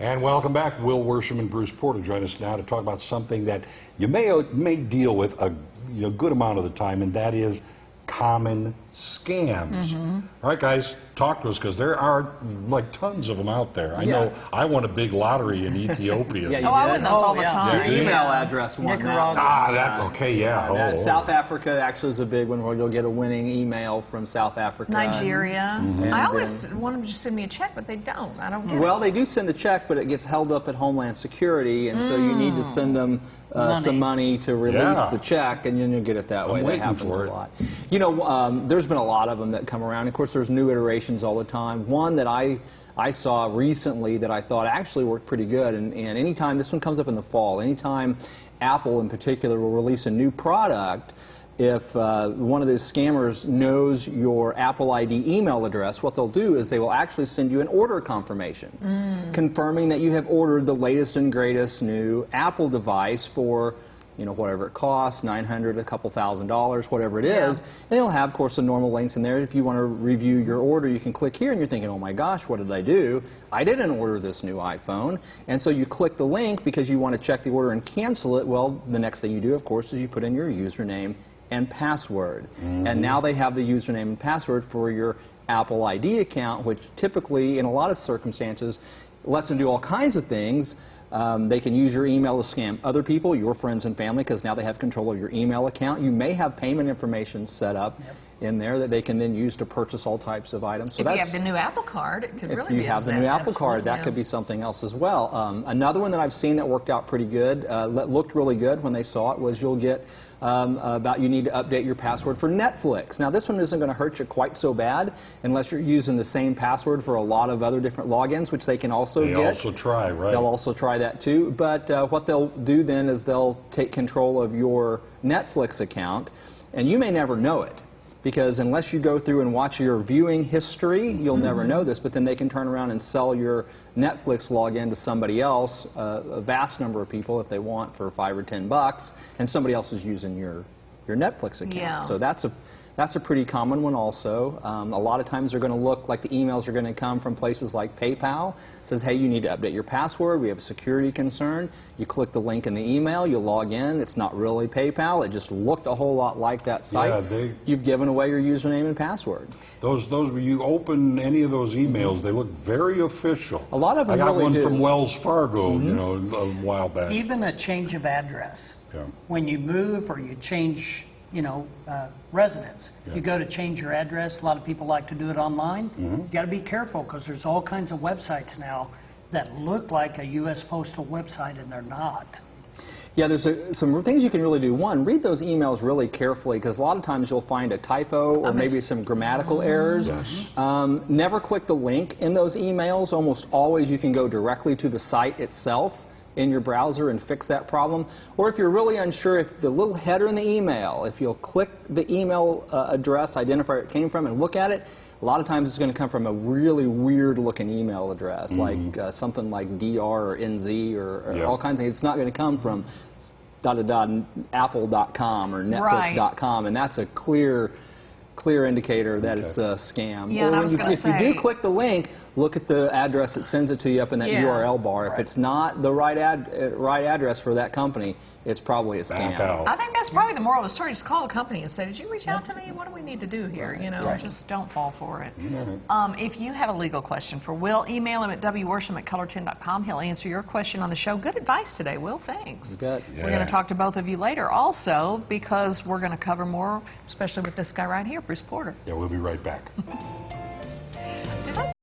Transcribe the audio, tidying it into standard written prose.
And welcome back. Will Worsham and Bruce Porter join us now to talk about something that you may deal with a good amount of the time, and that is common scams. All right, guys, talk to us, because there are like tons of them out there. I know I won a big lottery in Ethiopia. I win those all the time. Your email address won that. South Africa actually is a big one, where you'll get a winning email from South Africa. Nigeria. I always want them to just send me a check, but they don't. I don't get it. Well, they do send the check, but it gets held up at Homeland Security, and so you need to send them some money to release the check, and then you'll get it that way. That happens a lot. You know, there's been a lot of them that come around. Of course, there's new iterations all the time. One that I saw recently that I thought actually worked pretty good, and anytime, this one comes up in the fall, anytime Apple in particular will release a new product, if one of those scammers knows your Apple ID email address, what they'll do is they will actually send you an order confirmation confirming that you have ordered the latest and greatest new Apple device for, you know, whatever it costs, $900, a couple $1,000s, whatever it is. And it'll have, of course, the normal links in there. If you want to review your order, you can click here, and you're thinking, oh my gosh, what did I do? I didn't order this new iPhone. And so you click the link because you want to check the order and cancel it. Well, the next thing you do, of course, is you put in your username and password. And now they have the username and password for your Apple ID account, which typically, in a lot of circumstances, lets them do all kinds of things. They can use your email to scam other people, your friends and family, because now they have control of your email account. You may have payment information set up in there that they can then use to purchase all types of items. So if you have the new Apple Card, it could really be. If you have the new Apple Card, that could be something else as well. Another one that I've seen that worked out pretty good, that looked really good when they saw it, was you'll get about you need to update your password for Netflix. Now, this one isn't going to hurt you quite so bad unless you're using the same password for a lot of other different logins, which they can also get. They also try, right? They'll also try that too. But what they'll do then is they'll take control of your Netflix account, and you may never know it, because unless you go through and watch your viewing history, you'll never know this, but then they can turn around and sell your Netflix login to somebody else, a vast number of people if they want, for $5 or $10, and somebody else is using your Netflix account. So that's a pretty common one also. A lot of times they're going to look like the emails are going to come from places like PayPal. It says, hey, you need to update your password. We have a security concern. You click the link in the email. You log in. It's not really PayPal. It just looked a whole lot like that site. You've given away your username and password. Those when you open any of those emails, they look very official. A lot of them I got really one do. from Wells Fargo, you know, a while back. Even a change of address. When you move or you change, you know, residence. You go to change your address. A lot of people like to do it online. You got to be careful, because there's all kinds of websites now that look like a U.S. postal website, and they're not. Yeah, there's some things you can really do. One, read those emails really carefully, because a lot of times you'll find a typo or maybe some grammatical errors. Never click the link in those emails. Almost always you can go directly to the site itself in your browser and fix that problem. Or if you're really unsure, if the little header in the email, if you'll click the email address, identify where it came from, and look at it, a lot of times it's going to come from a really weird looking email address, like something like DR or NZ or all kinds of things. It's not going to come from apple.com or netflix.com, and that's a clear indicator that it's a scam. If you do click the link, look at the address that sends it to you up in that URL bar. If it's not the right address for that company, it's probably a scam. I think that's probably the moral of the story. Just call the company and say, did you reach out to me? What do we need to do here? You know, just don't fall for it. If you have a legal question for Will, email him at wworsham@color10.com. He'll answer your question on the show. Good advice today, Will. Thanks. We're going to talk to both of you later also, because we're going to cover more, especially with this guy right here, Bruce Porter. Yeah, we'll be right back.